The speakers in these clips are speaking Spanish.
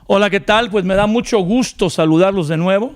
Hola, ¿qué tal? Pues me da mucho gusto saludarlos de nuevo.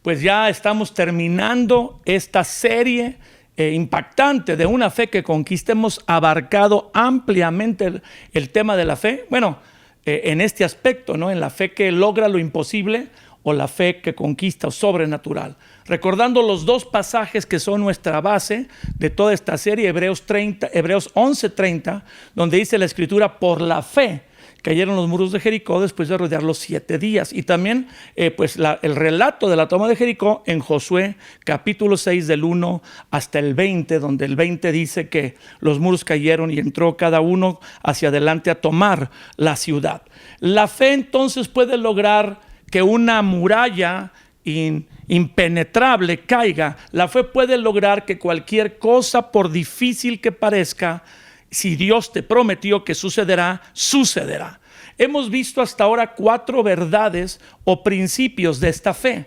Pues ya estamos terminando esta serie impactante de una fe que conquista. Hemos abarcado ampliamente el tema de la fe. Bueno, en este aspecto, ¿no? En la fe que logra lo imposible o la fe que conquista o sobrenatural. Recordando los dos pasajes que son nuestra base de toda esta serie, Hebreos 11:30, donde dice la Escritura: por la fe cayeron los muros de Jericó después de rodearlos 7 días. Y también el relato de la toma de Jericó en Josué capítulo 6 del 1 hasta el 20, donde el 20 dice que los muros cayeron y entró cada uno hacia adelante a tomar la ciudad. La fe entonces puede lograr que una muralla impenetrable caiga. La fe puede lograr que cualquier cosa, por difícil que parezca, si Dios te prometió que sucederá, sucederá. Hemos visto hasta ahora 4 verdades o principios de esta fe.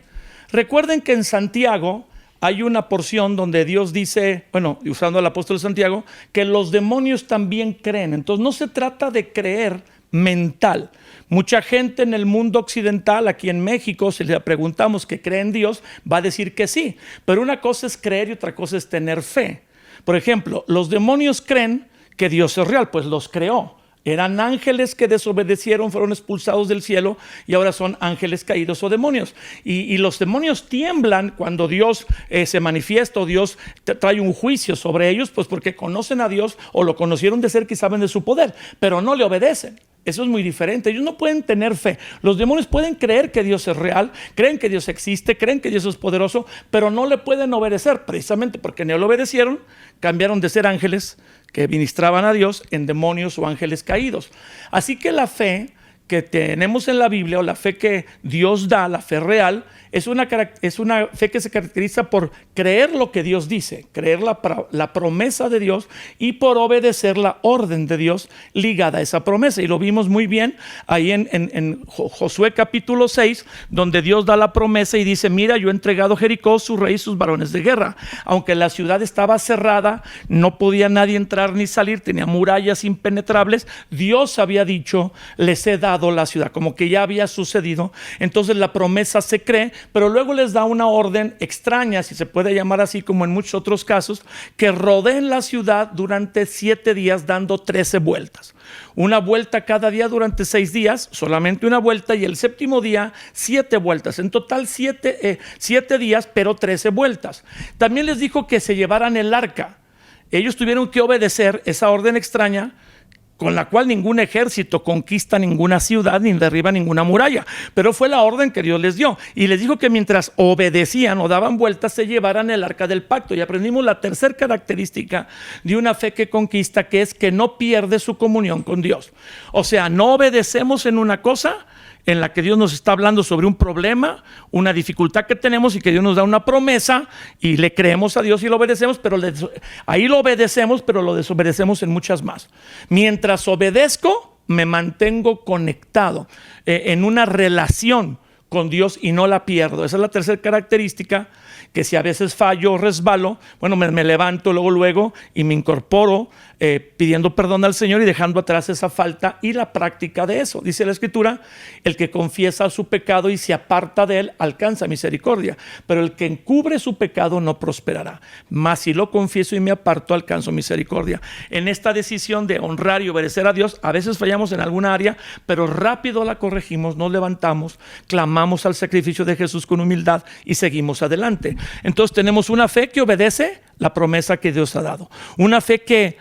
Recuerden que en Santiago hay una porción donde Dios dice, usando al apóstol Santiago, que los demonios también creen. Entonces no se trata de creer mental. Mucha gente en el mundo occidental, aquí en México, si le preguntamos que cree en Dios, va a decir que sí. Pero una cosa es creer y otra cosa es tener fe. Por ejemplo, los demonios creen que Dios es real, pues los creó. Eran ángeles que desobedecieron, fueron expulsados del cielo y ahora son ángeles caídos o demonios. Y los demonios tiemblan cuando Dios se manifiesta o Dios trae un juicio sobre ellos, pues porque conocen a Dios o lo conocieron de cerca y saben de su poder, pero no le obedecen. Eso es muy diferente. Ellos no pueden tener fe. Los demonios pueden creer que Dios es real, creen que Dios existe, creen que Dios es poderoso, pero no le pueden obedecer, precisamente porque no le obedecieron, cambiaron de ser ángeles que ministraban a Dios en demonios o ángeles caídos. Así que la fe que tenemos en la Biblia, o la fe que Dios da, la fe real, es una fe que se caracteriza por creer lo que Dios dice, creer la promesa de Dios y por obedecer la orden de Dios ligada a esa promesa. Y lo vimos muy bien ahí en Josué capítulo 6, donde Dios da la promesa y dice: mira, yo he entregado Jericó, su rey y sus varones de guerra. Aunque la ciudad estaba cerrada, no podía nadie entrar ni salir, tenía murallas impenetrables, Dios había dicho: les he dado la ciudad, como que ya había sucedido. Entonces la promesa se cree, pero luego les da una orden extraña, si se puede llamar así, como en muchos otros casos, que rodeen la ciudad durante 7 días dando 13 vueltas. Una vuelta cada día durante 6 días, solamente una vuelta, y el séptimo día 7 vueltas. En total 7 días, pero 13 vueltas. También les dijo que se llevaran el arca. Ellos tuvieron que obedecer esa orden extraña, con la cual ningún ejército conquista ninguna ciudad ni derriba ninguna muralla, pero fue la orden que Dios les dio, y les dijo que mientras obedecían o daban vueltas se llevaran el arca del pacto. Y aprendimos la tercera característica de una fe que conquista, que es que no pierde su comunión con Dios. O sea, no obedecemos en una cosa en la que Dios nos está hablando sobre un problema, una dificultad que tenemos, y que Dios nos da una promesa y le creemos a Dios y lo obedecemos, pero ahí lo obedecemos, pero lo desobedecemos en muchas más. Mientras obedezco, me mantengo conectado en una relación con Dios y no la pierdo. Esa es la tercera característica, que si a veces fallo o resbalo, me levanto luego y me incorporo pidiendo perdón al Señor y dejando atrás esa falta y la práctica de eso. Dice la Escritura: el que confiesa su pecado y se aparta de él alcanza misericordia, pero el que encubre su pecado no prosperará. Mas si lo confieso y me aparto, alcanzo misericordia. En esta decisión de honrar y obedecer a Dios, a veces fallamos en alguna área, pero rápido la corregimos, nos levantamos, clamamos al sacrificio de Jesús con humildad y seguimos adelante. Entonces tenemos una fe que obedece la promesa que Dios ha dado, una fe que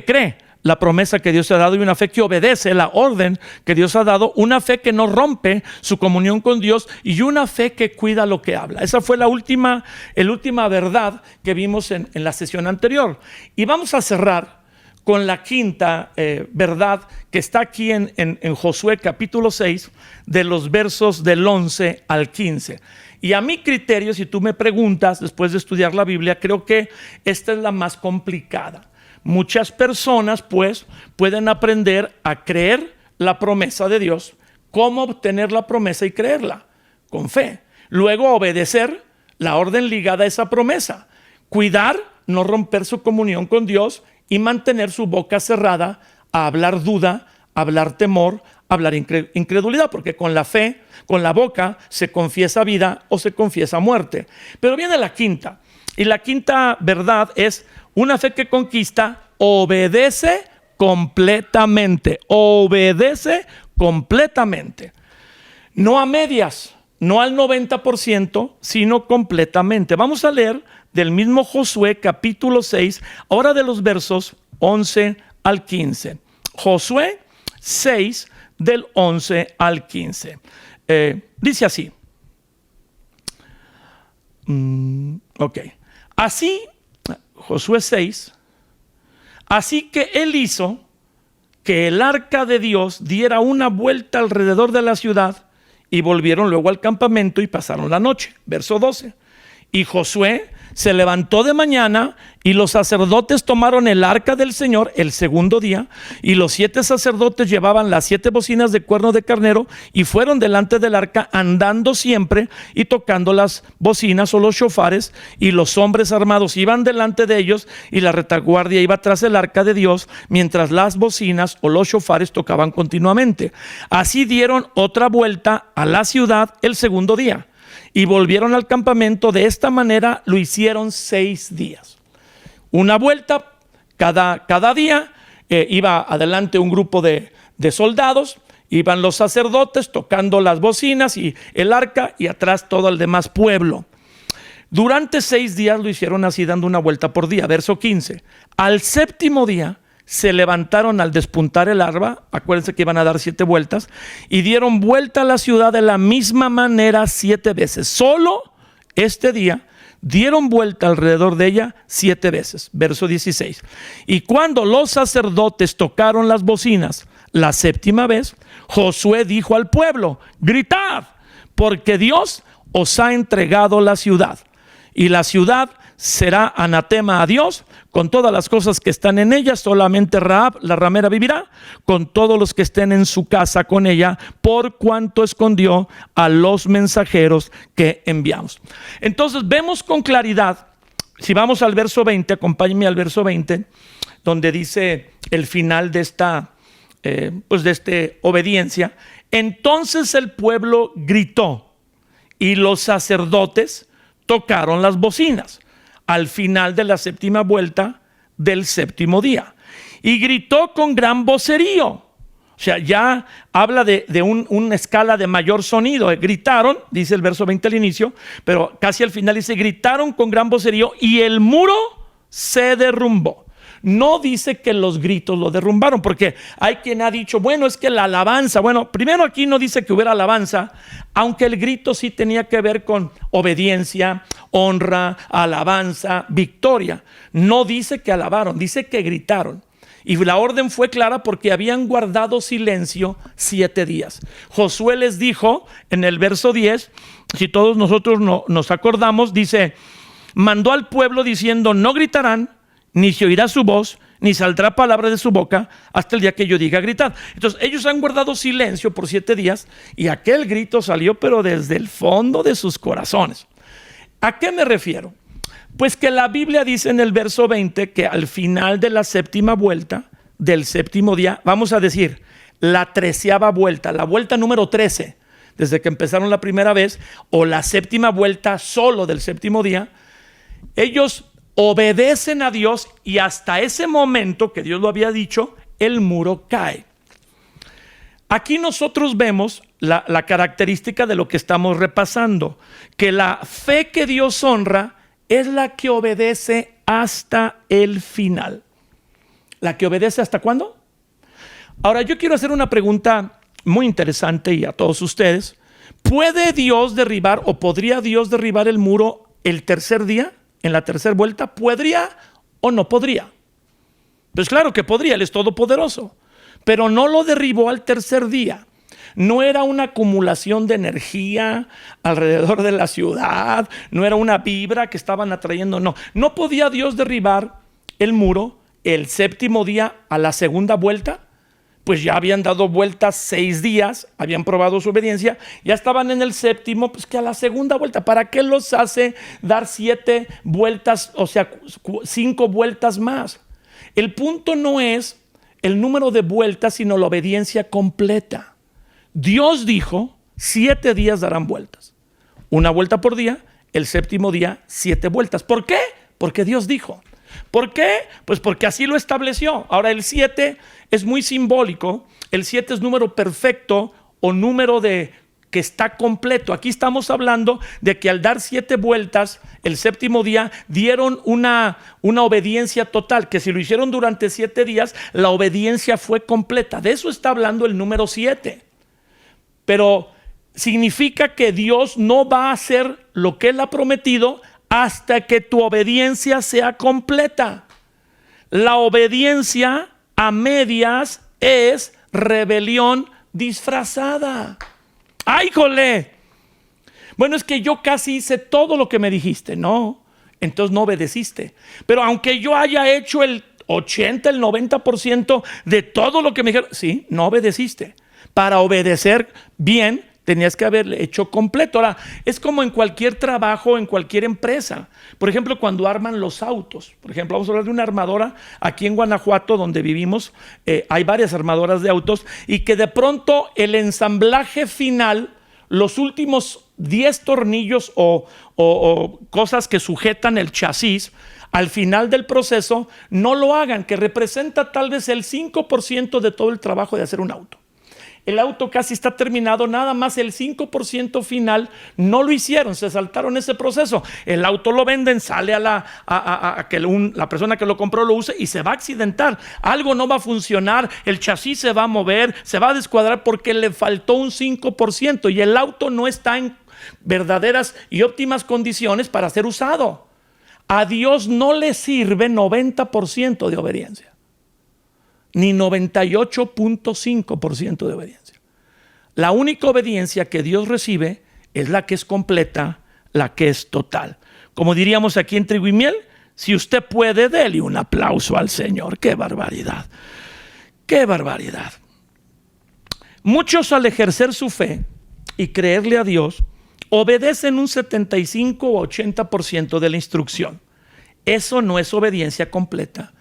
cree la promesa que Dios ha dado, y una fe que obedece la orden que Dios ha dado, una fe que no rompe su comunión con Dios, y una fe que cuida lo que habla. Esa fue la última verdad que vimos en la sesión anterior. Y vamos a cerrar con la quinta verdad, que está aquí en Josué capítulo 6, de los versos del 11 al 15. Y a mi criterio, si tú me preguntas después de estudiar la Biblia, creo que esta es la más complicada. Muchas personas pues pueden aprender a creer la promesa de Dios. ¿Cómo obtener la promesa y creerla? Con fe. Luego obedecer la orden ligada a esa promesa. Cuidar, no romper su comunión con Dios, y mantener su boca cerrada a hablar duda, a hablar temor, hablar incredulidad, porque con la fe, con la boca, se confiesa vida o se confiesa muerte. Pero viene la quinta, y la quinta verdad es una fe que conquista, obedece completamente, obedece completamente. No a medias, no al 90%, sino completamente. Vamos a leer del mismo Josué capítulo 6, ahora de los versos 11 al 15. Josué 6 del 11 al 15. Dice así. Ok. Así, Josué 6, así que él hizo que el arca de Dios diera una vuelta alrededor de la ciudad y volvieron luego al campamento y pasaron la noche. Verso 12. Y Josué se levantó de mañana y los sacerdotes tomaron el arca del Señor el segundo día, y los 7 sacerdotes llevaban las 7 bocinas de cuerno de carnero y fueron delante del arca andando siempre y tocando las bocinas o los shofares, y los hombres armados iban delante de ellos y la retaguardia iba tras el arca de Dios mientras las bocinas o los shofares tocaban continuamente. Así dieron otra vuelta a la ciudad el segundo día y volvieron al campamento. De esta manera lo hicieron 6 días. Una vuelta cada día. Iba adelante un grupo de soldados, iban los sacerdotes tocando las bocinas y el arca, y atrás todo el demás pueblo. Durante 6 días lo hicieron así, dando una vuelta por día. Verso 15. Al séptimo día se levantaron al despuntar el alba, acuérdense que iban a dar 7 vueltas, y dieron vuelta a la ciudad de la misma manera 7 veces. Solo este día dieron vuelta alrededor de ella 7 veces. Verso 16. Y cuando los sacerdotes tocaron las bocinas la 7ª vez, Josué dijo al pueblo: gritad, porque Dios os ha entregado la ciudad, y la ciudad será anatema a Dios con todas las cosas que están en ella. Solamente Rahab la ramera vivirá, con todos los que estén en su casa con ella, por cuanto escondió a los mensajeros que enviamos. Entonces vemos con claridad, si vamos al verso 20, acompáñenme al verso 20, donde dice el final de esta obediencia. Entonces el pueblo gritó y los sacerdotes tocaron las bocinas al final de la 7ª vuelta del 7º día, y gritó con gran vocerío. O sea, ya habla de una escala de mayor sonido. Gritaron, dice el verso 20 al inicio, pero casi al final dice: gritaron con gran vocerío y el muro se derrumbó. No dice que los gritos lo derrumbaron, porque hay quien ha dicho, bueno, es que la alabanza, bueno, primero aquí no dice que hubiera alabanza, aunque el grito sí tenía que ver con obediencia, honra, alabanza, victoria. No dice que alabaron, dice que gritaron. Y la orden fue clara porque habían guardado silencio 7 días. Josué les dijo en el verso 10, si todos nosotros nos acordamos, dice: mandó al pueblo diciendo: no gritarán, ni se oirá su voz, ni saldrá palabra de su boca hasta el día que yo diga gritad. Entonces ellos han guardado silencio por 7 días, y aquel grito salió pero desde el fondo de sus corazones. ¿A qué me refiero? Pues que la Biblia dice en el verso 20 que al final de la 7ª vuelta del 7º día, vamos a decir la 13ª vuelta, la vuelta número 13, desde que empezaron la primera vez, o la 7ª vuelta solo del 7º día, ellos obedecen a Dios, y hasta ese momento que Dios lo había dicho, el muro cae. Aquí nosotros vemos la característica de lo que estamos repasando, que la fe que Dios honra es la que obedece hasta el final. ¿La que obedece hasta cuándo? Ahora yo quiero hacer una pregunta muy interesante, y a todos ustedes: ¿puede Dios derribar, o podría Dios derribar el muro el tercer día? En la 3ª vuelta, ¿podría o no podría? Pues claro que podría, Él es todopoderoso, pero no lo derribó al 3er día. No era una acumulación de energía alrededor de la ciudad, no era una vibra que estaban atrayendo, no podía Dios derribar el muro el 7º día a la 2ª vuelta. Pues ya habían dado vueltas 6 días, habían probado su obediencia, ya estaban en el 7º, pues que a la 2ª vuelta. ¿Para qué los hace dar 7 vueltas, o sea, 5 vueltas más? El punto no es el número de vueltas, sino la obediencia completa. Dios dijo, 7 días darán vueltas. Una vuelta por día, el séptimo día, 7 vueltas. ¿Por qué? Porque Dios dijo. ¿Por qué? Pues porque así lo estableció. Ahora, el 7 es muy simbólico. El 7 es número perfecto o número que está completo. Aquí estamos hablando de que al dar 7 vueltas, el séptimo día, dieron una obediencia total, que si lo hicieron durante 7 días, la obediencia fue completa. De eso está hablando el número 7. Pero significa que Dios no va a hacer lo que Él ha prometido hasta que tu obediencia sea completa. La obediencia a medias es rebelión disfrazada. ¡Ay, jole! Bueno, es que yo casi hice todo lo que me dijiste. No, entonces no obedeciste. Pero aunque yo haya hecho el 80, el 90% de todo lo que me dijeron, sí, no obedeciste. Para obedecer bien, tenías que haberle hecho completo. Ahora, es como en cualquier trabajo, en cualquier empresa. Por ejemplo, cuando arman los autos. Por ejemplo, vamos a hablar de una armadora aquí en Guanajuato, donde vivimos. Hay varias armadoras de autos. Y que de pronto el ensamblaje final, los últimos 10 tornillos o cosas que sujetan el chasis, al final del proceso, no lo hagan, que representa tal vez el 5% de todo el trabajo de hacer un auto. El auto casi está terminado, nada más el 5% final no lo hicieron, se saltaron ese proceso. El auto lo venden, sale a que la persona que lo compró lo use y se va a accidentar. Algo no va a funcionar, el chasis se va a mover, se va a descuadrar porque le faltó un 5% y el auto no está en verdaderas y óptimas condiciones para ser usado. A Dios no le sirve 90% de obediencia, ni 98.5% de obediencia. La única obediencia que Dios recibe es la que es completa, la que es total. Como diríamos aquí en Trigo y Miel, si usted puede, dele un aplauso al Señor. ¡Qué barbaridad! ¡Qué barbaridad! Muchos, al ejercer su fe y creerle a Dios, obedecen un 75 o 80% de la instrucción. Eso no es obediencia completa.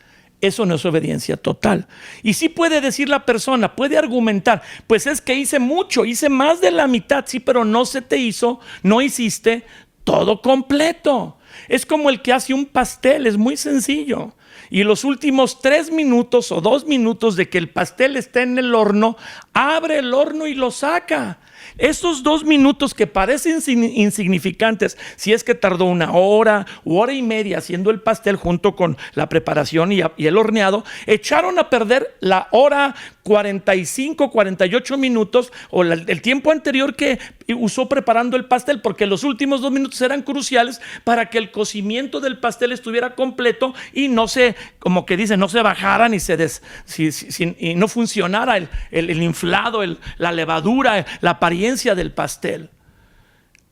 Eso no es obediencia total. Y sí puede decir la persona, puede argumentar, pues es que hice mucho, hice más de la mitad, sí, pero no se te hizo, no hiciste todo completo. Es como el que hace un pastel, es muy sencillo. Y los últimos 3 minutos o 2 minutos de que el pastel esté en el horno, abre el horno y lo saca. Esos 2 minutos que parecen insignificantes, si es que tardó 1 hora u hora y media haciendo el pastel junto con la preparación y el horneado, echaron a perder la hora 45, 48 minutos o el tiempo anterior que usó preparando el pastel, porque los últimos 2 minutos eran cruciales para que el cocimiento del pastel estuviera completo y no se, como que dicen, no se bajaran y no funcionara el inflado, la levadura, la apariencia del pastel.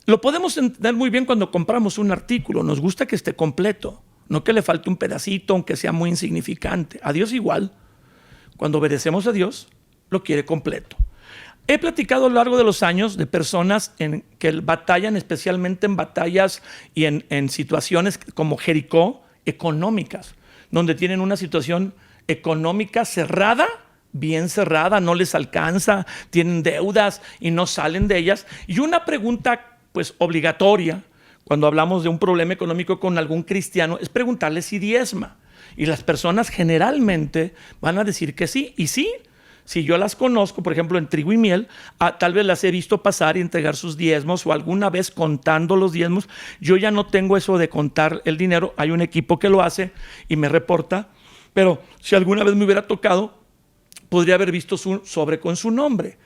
Lo podemos entender muy bien cuando compramos un artículo. Nos gusta que esté completo, no que le falte un pedacito, aunque sea muy insignificante. A Dios igual. Cuando obedecemos a Dios, lo quiere completo. He platicado a lo largo de los años de personas que batallan, especialmente en batallas y en situaciones como Jericó, económicas, donde tienen una situación económica cerrada, bien cerrada, no les alcanza, tienen deudas y no salen de ellas. Y una pregunta pues obligatoria cuando hablamos de un problema económico con algún cristiano es preguntarle si diezma. Y las personas generalmente van a decir que sí. Y sí, si yo las conozco, por ejemplo, en Trigo y Miel, tal vez las he visto pasar y entregar sus diezmos o alguna vez contando los diezmos. Yo ya no tengo eso de contar el dinero. Hay un equipo que lo hace y me reporta. Pero si alguna vez me hubiera tocado, podría haber visto su sobre con su nombre.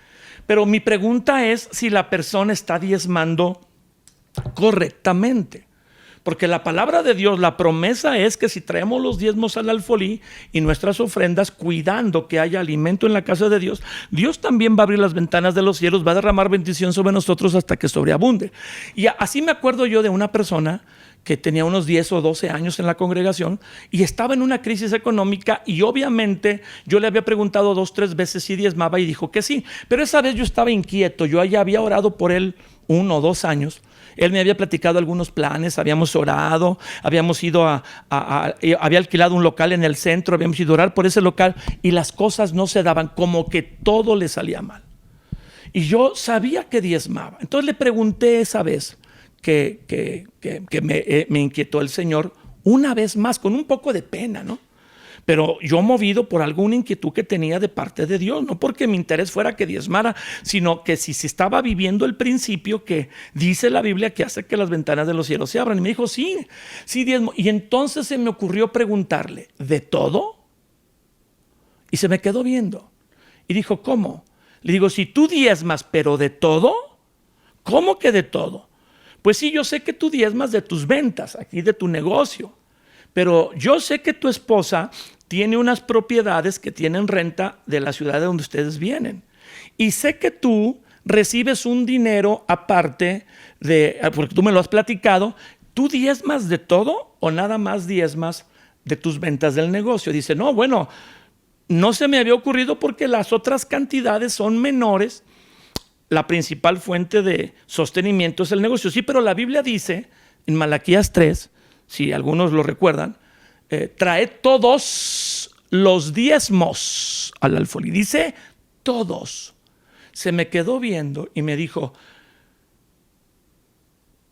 Pero mi pregunta es si la persona está diezmando correctamente. Porque la palabra de Dios, la promesa es que si traemos los diezmos al alfolí y nuestras ofrendas, cuidando que haya alimento en la casa de Dios, Dios también va a abrir las ventanas de los cielos, va a derramar bendición sobre nosotros hasta que sobreabunde. Y así me acuerdo yo de una persona que tenía unos 10 o 12 años en la congregación y estaba en una crisis económica, y obviamente yo le había preguntado 2 o 3 veces si diezmaba y dijo que sí, pero esa vez yo estaba inquieto. Yo ya había orado por él 1 o 2 años. Él me había platicado algunos planes, habíamos orado, habíamos ido había alquilado un local en el centro, habíamos ido a orar por ese local y las cosas no se daban, como que todo le salía mal. Y yo sabía que diezmaba. Entonces le pregunté esa vez que me inquietó el Señor una vez más, con un poco de pena, ¿no? Pero yo movido por alguna inquietud que tenía de parte de Dios, no porque mi interés fuera que diezmara, sino que si se estaba viviendo el principio que dice la Biblia que hace que las ventanas de los cielos se abran. Y me dijo, sí diezmo. Y entonces se me ocurrió preguntarle, ¿de todo? Y se me quedó viendo. Y dijo, ¿cómo? Le digo, si tú diezmas, pero ¿de todo? ¿Cómo que de todo? Pues sí, yo sé que tú diezmas de tus ventas, aquí de tu negocio. Pero yo sé que tu esposa tiene unas propiedades que tienen renta de la ciudad de donde ustedes vienen. Y sé que tú recibes un dinero aparte porque tú me lo has platicado. ¿Tú diezmas de todo o nada más diezmas de tus ventas del negocio? Dice, no, bueno, no se me había ocurrido porque las otras cantidades son menores. La principal fuente de sostenimiento es el negocio. Sí, pero la Biblia dice en Malaquías 3, si algunos lo recuerdan, trae todos los diezmos al alfolí. Dice todos. Se me quedó viendo y me dijo,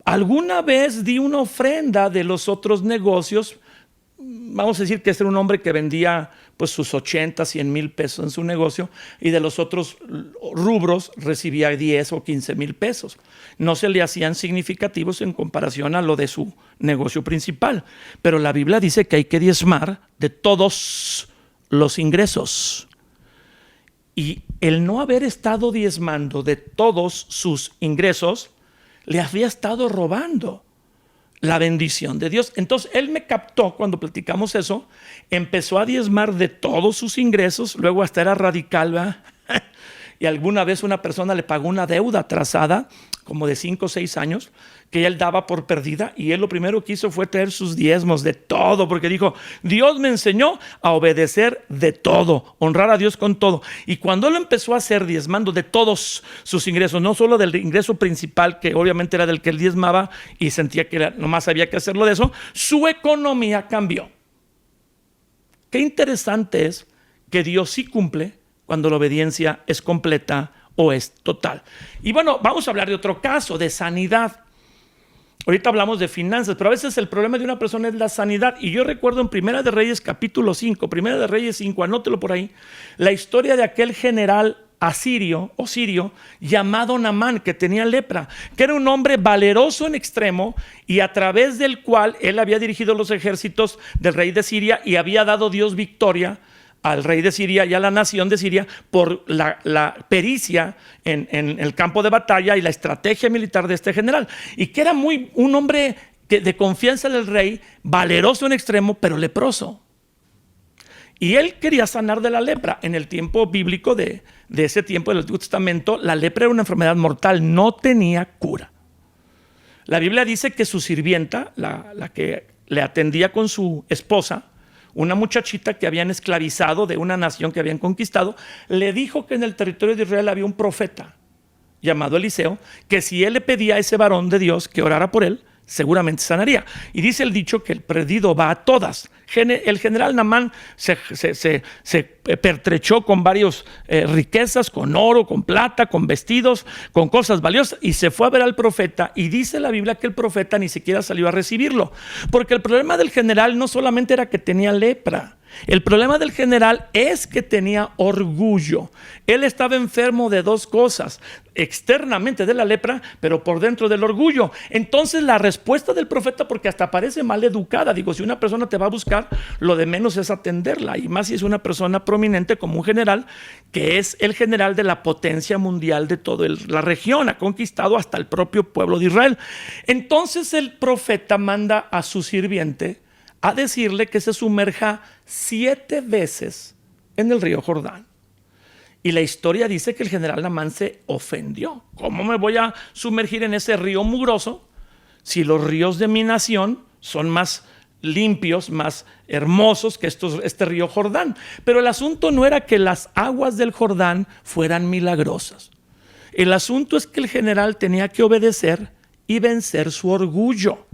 alguna vez di una ofrenda de los otros negocios. Vamos a decir que este era un hombre que vendía pues sus 80, 100 mil pesos en su negocio, y de los otros rubros recibía 10 o 15 mil pesos. No se le hacían significativos en comparación a lo de su negocio principal. Pero la Biblia dice que hay que diezmar de todos los ingresos. Y el no haber estado diezmando de todos sus ingresos le había estado robando la bendición de Dios. Entonces él me captó cuando platicamos eso, empezó a diezmar de todos sus ingresos, luego hasta era radical, ¿verdad? Y alguna vez una persona le pagó una deuda atrasada, como de 5 o 6 años, que él daba por perdida, y él lo primero que hizo fue traer sus diezmos de todo, porque dijo, Dios me enseñó a obedecer de todo, honrar a Dios con todo. Y cuando él empezó a hacer diezmando de todos sus ingresos, no solo del ingreso principal, que obviamente era del que él diezmaba y sentía que nomás había que hacerlo de eso, su economía cambió. Qué interesante es que Dios sí cumple cuando la obediencia es completa o es total. Y bueno, vamos a hablar de otro caso, de sanidad. Ahorita hablamos de finanzas, pero a veces el problema de una persona es la sanidad. Y yo recuerdo en Primera de Reyes capítulo 5, Primera de Reyes 5, anótelo por ahí, la historia de aquel general asirio o sirio llamado Naamán, que tenía lepra, que era un hombre valeroso en extremo y a través del cual él había dirigido los ejércitos del rey de Siria y había dado Dios victoria al rey de Siria y a la nación de Siria por la pericia en el campo de batalla y la estrategia militar de este general, y que era un hombre de confianza del rey, valeroso en extremo, pero leproso. Y él quería sanar de la lepra. En el tiempo bíblico de ese tiempo del Antiguo Testamento, la lepra era una enfermedad mortal, no tenía cura. La Biblia dice que su sirvienta, la que le atendía con su esposa, una muchachita que habían esclavizado de una nación que habían conquistado, le dijo que en el territorio de Israel había un profeta llamado Eliseo, que si él le pedía a ese varón de Dios que orara por él, seguramente sanaría. Y dice el dicho que el perdido va a todas. El general Naamán se pertrechó con varias riquezas, con oro, con plata, con vestidos, con cosas valiosas, y se fue a ver al profeta, y dice la Biblia que el profeta ni siquiera salió a recibirlo, porque el problema del general no solamente era que tenía lepra. El problema del general es que tenía orgullo. Él estaba enfermo de dos cosas: externamente de la lepra, pero por dentro del orgullo. Entonces la respuesta del profeta, porque hasta parece mal educada, digo, si una persona te va a buscar, lo de menos es atenderla, y más si es una persona prominente como un general, que es el general de la potencia mundial de toda la región, ha conquistado hasta el propio pueblo de Israel. Entonces el profeta manda a su sirviente a decirle que se sumerja 7 veces en el río Jordán. Y la historia dice que el general Naamán se ofendió. ¿Cómo me voy a sumergir en ese río mugroso si los ríos de mi nación son más limpios, más hermosos que este río Jordán? Pero el asunto no era que las aguas del Jordán fueran milagrosas. El asunto es que el general tenía que obedecer y vencer su orgullo.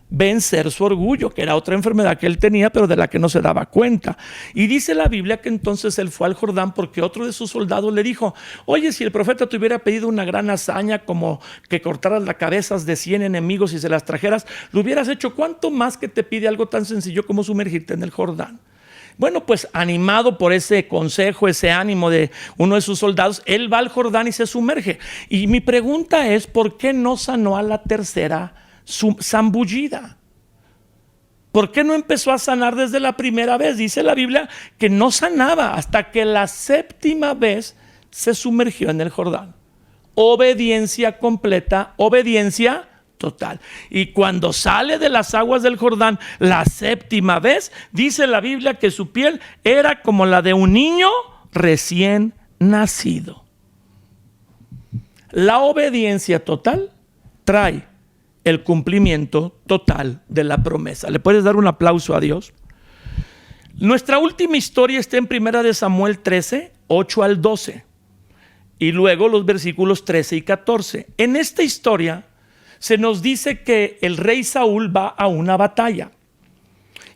vencer su orgullo, que era otra enfermedad que él tenía, pero de la que no se daba cuenta. Y dice la Biblia que entonces él fue al Jordán porque otro de sus soldados le dijo: oye, si el profeta te hubiera pedido una gran hazaña como que cortaras las cabezas de 100 enemigos y se las trajeras, lo hubieras hecho. ¿Cuánto más que te pide algo tan sencillo como sumergirte en el Jordán? Bueno, pues animado por ese consejo, ese ánimo de uno de sus soldados, él va al Jordán y se sumerge. Y mi pregunta es: ¿por qué no sanó a la tercera zambullida? ¿Por qué no empezó a sanar desde la primera vez? Dice la Biblia que no sanaba hasta que la séptima vez se sumergió en el Jordán. Obediencia completa, obediencia total. Y cuando sale de las aguas del Jordán la séptima vez, dice la Biblia que su piel era como la de un niño recién nacido. La obediencia total trae el cumplimiento total de la promesa. ¿Le puedes dar un aplauso a Dios? Nuestra última historia está en 1 Samuel 13, 8 al 12. Y luego los versículos 13 y 14. En esta historia se nos dice que el rey Saúl va a una batalla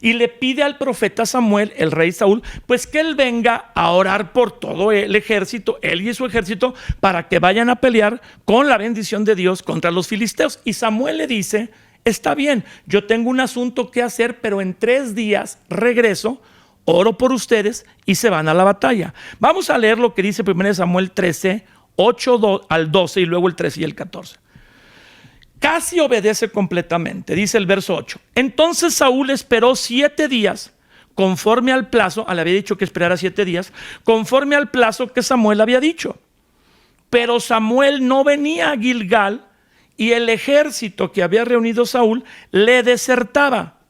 y le pide al profeta Samuel, el rey Saúl, pues que él venga a orar por todo el ejército, él y su ejército, para que vayan a pelear con la bendición de Dios contra los filisteos. Y Samuel le dice: está bien, yo tengo un asunto que hacer, pero en 3 días regreso, oro por ustedes y se van a la batalla. Vamos a leer lo que dice 1 Samuel 13, 8 al 12 y luego el 13 y el 14. Casi obedece completamente, dice el verso 8. Entonces Saúl esperó 7 días, conforme al plazo, le había dicho que esperara 7 días, conforme al plazo que Samuel había dicho. Pero Samuel no venía a Gilgal y el ejército que había reunido Saúl le desertaba.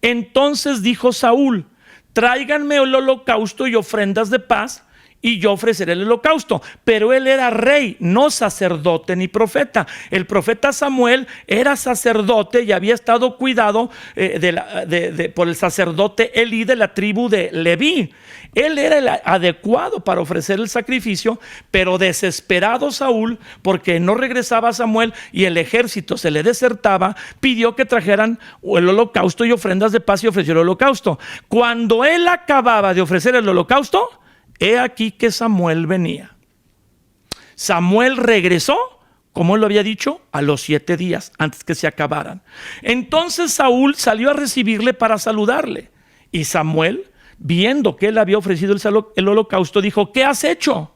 Entonces dijo Saúl: tráiganme el holocausto y ofrendas de paz, y yo ofreceré el holocausto. Pero él era rey, no sacerdote ni profeta. El profeta Samuel era sacerdote y había estado cuidado por el sacerdote Elí de la tribu de Leví. Él era el adecuado para ofrecer el sacrificio, pero desesperado Saúl, porque no regresaba Samuel y el ejército se le desertaba, pidió que trajeran el holocausto y ofrendas de paz y ofreció el holocausto. Cuando él acababa de ofrecer el holocausto, he aquí que Samuel venía. Samuel regresó, como él lo había dicho, a los 7 días antes que se acabaran. Entonces Saúl salió a recibirle para saludarle. Y Samuel, viendo que él había ofrecido el holocausto, dijo: ¿qué has hecho?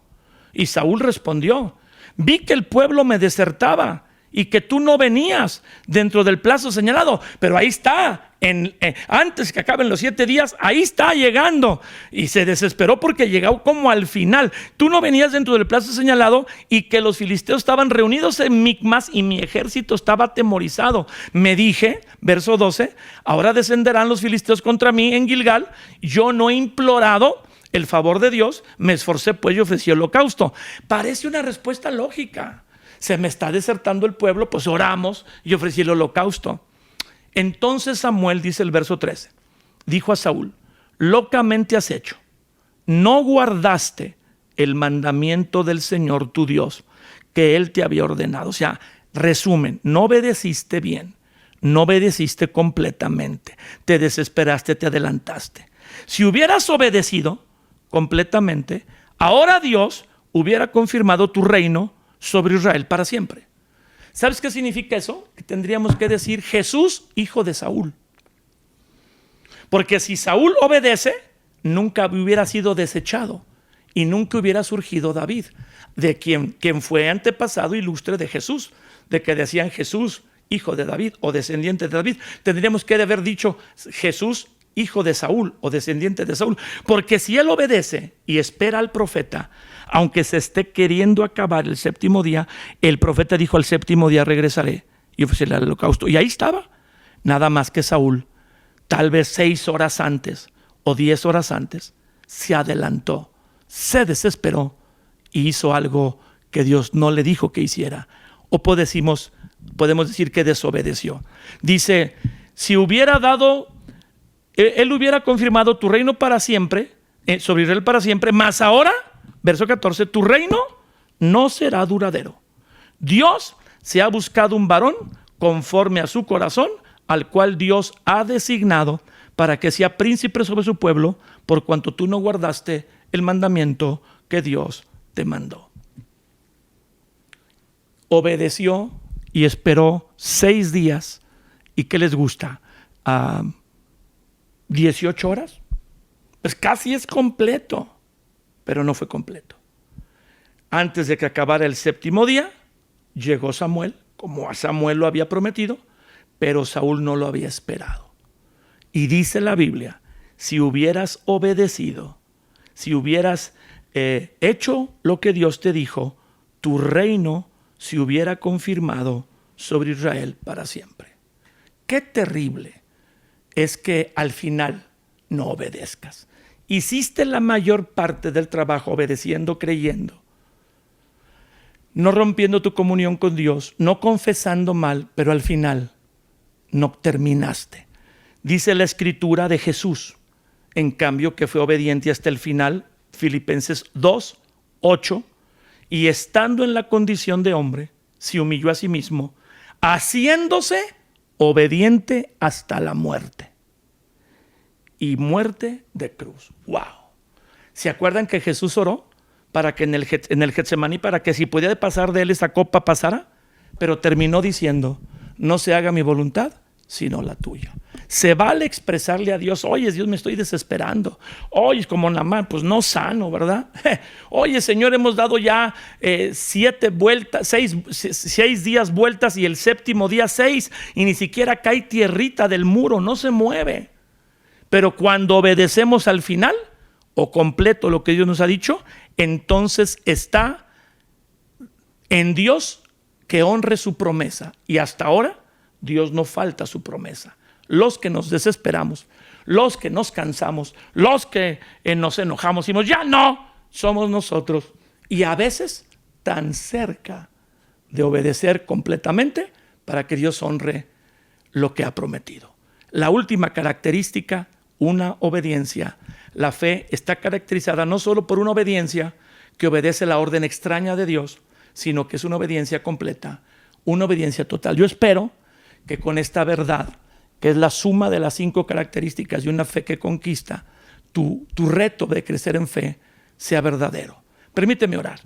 Y Saúl respondió: vi que el pueblo me desertaba y que tú no venías dentro del plazo señalado, pero ahí está, antes que acaben los 7 días, ahí está llegando. Y se desesperó porque llegó como al final. Tú no venías dentro del plazo señalado y que los filisteos estaban reunidos en Micmas y mi ejército estaba atemorizado. Me dije, verso 12, ahora descenderán los filisteos contra mí en Gilgal. Yo no he implorado el favor de Dios, me esforcé pues y ofrecí el holocausto. Parece una respuesta lógica. Se me está desertando el pueblo, pues oramos y ofrecí el holocausto. Entonces Samuel, dice el verso 13, dijo a Saúl: locamente has hecho, no guardaste el mandamiento del Señor tu Dios que él te había ordenado. O sea, resumen, no obedeciste bien, no obedeciste completamente, te desesperaste, te adelantaste. Si hubieras obedecido completamente, ahora Dios hubiera confirmado tu reino sobre Israel para siempre. ¿Sabes qué significa eso? Que tendríamos que decir: Jesús, hijo de Saúl. Porque si Saúl obedece, nunca hubiera sido desechado y nunca hubiera surgido David, de quien fue antepasado ilustre de Jesús, de que decían Jesús, hijo de David o descendiente de David. Tendríamos que haber dicho Jesús, hijo de Saúl o descendiente de Saúl, porque si él obedece y espera al profeta, aunque se esté queriendo acabar el 7º día, el profeta dijo: al 7º día regresaré y ofreceré el holocausto. Y ahí estaba, nada más que Saúl, tal vez 6 horas antes o 10 horas antes, se adelantó, se desesperó y hizo algo que Dios no le dijo que hiciera. O podemos decir que desobedeció. Dice: si hubiera dado, él hubiera confirmado tu reino para siempre, sobre Israel para siempre, mas ahora, verso 14, tu reino no será duradero. Dios se ha buscado un varón conforme a su corazón, al cual Dios ha designado para que sea príncipe sobre su pueblo, por cuanto tú no guardaste el mandamiento que Dios te mandó. Obedeció y esperó 6 días. ¿Y qué les gusta? 18 horas. Pues casi es completo, pero no fue completo. Antes de que acabara el 7º día, llegó Samuel, como a Samuel lo había prometido, pero Saúl no lo había esperado. Y dice la Biblia, si hubieras obedecido, si hubieras hecho lo que Dios te dijo, tu reino se hubiera confirmado sobre Israel para siempre. Qué terrible es que al final no obedezcas. Hiciste la mayor parte del trabajo obedeciendo, creyendo, no rompiendo tu comunión con Dios, no confesando mal, pero al final no terminaste. Dice la Escritura de Jesús, en cambio, que fue obediente hasta el final, Filipenses 2:8, y estando en la condición de hombre, se humilló a sí mismo, haciéndose obediente hasta la muerte. Y muerte de cruz. ¡Wow! ¿Se acuerdan que Jesús oró para que en el Getsemaní, para que si podía pasar de él esa copa pasara? Pero terminó diciendo, no se haga mi voluntad, sino la tuya. Se vale expresarle a Dios, oye, Dios, me estoy desesperando. Oye, como Naamán, pues no sano, ¿verdad? Oye, Señor, hemos dado ya 7 vueltas, 6 días vueltas y el 7º día 6, y ni siquiera cae tierrita del muro, no se mueve. Pero cuando obedecemos al final, o completo lo que Dios nos ha dicho, entonces está en Dios que honre su promesa. Y hasta ahora, Dios no falta su promesa. Los que nos desesperamos, los que nos cansamos, los que nos enojamos, decimos, ya no, somos nosotros. Y a veces tan cerca de obedecer completamente para que Dios honre lo que ha prometido. La última característica, una obediencia. La fe está caracterizada no solo por una obediencia que obedece la orden extraña de Dios, sino que es una obediencia completa, una obediencia total. Yo espero que con esta verdad, que es la suma de las 5 características de una fe que conquista, tu reto de crecer en fe sea verdadero. Permíteme orar.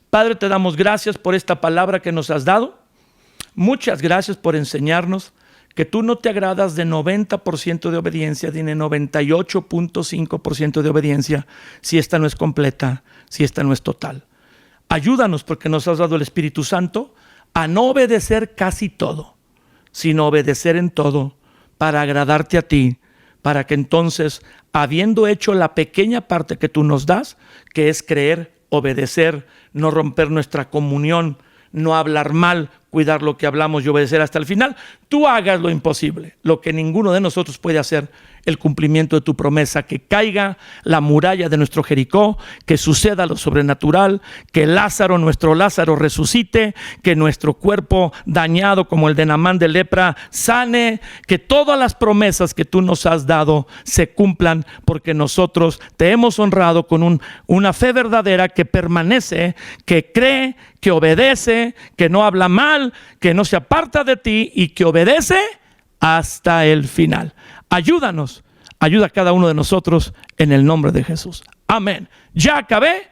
Padre, te damos gracias por esta palabra que nos has dado. Muchas gracias por enseñarnos que tú no te agradas de 90% de obediencia, ni de 98.5% de obediencia, si esta no es completa, si esta no es total. Ayúdanos, porque nos has dado el Espíritu Santo, a no obedecer casi todo, sino obedecer en todo para agradarte a ti, para que entonces, habiendo hecho la pequeña parte que tú nos das, que es creer, obedecer, no romper nuestra comunión, no hablar mal, cuidar lo que hablamos y obedecer hasta el final, tú hagas lo imposible, lo que ninguno de nosotros puede hacer, el cumplimiento de tu promesa, que caiga la muralla de nuestro Jericó, que suceda lo sobrenatural, que Lázaro, nuestro Lázaro, resucite, que nuestro cuerpo dañado como el de Naamán de lepra sane, que todas las promesas que tú nos has dado se cumplan, porque nosotros te hemos honrado con una fe verdadera que permanece, que cree, que obedece, que no habla mal, que no se aparta de ti y que obedece hasta el final. Ayúdanos, ayuda a cada uno de nosotros en el nombre de Jesús. Amén. Ya acabé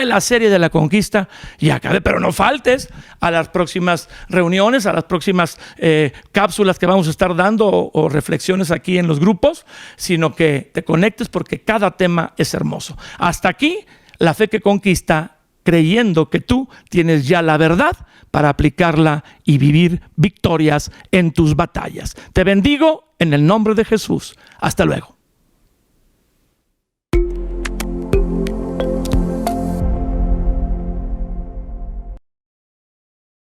la serie de la conquista, ya acabé, pero no faltes a las próximas reuniones, a las próximas cápsulas que vamos a estar dando o reflexiones aquí en los grupos, sino que te conectes porque cada tema es hermoso. Hasta aquí la fe que conquista, creyendo que tú tienes ya la verdad para aplicarla y vivir victorias en tus batallas. Te bendigo en el nombre de Jesús. Hasta luego.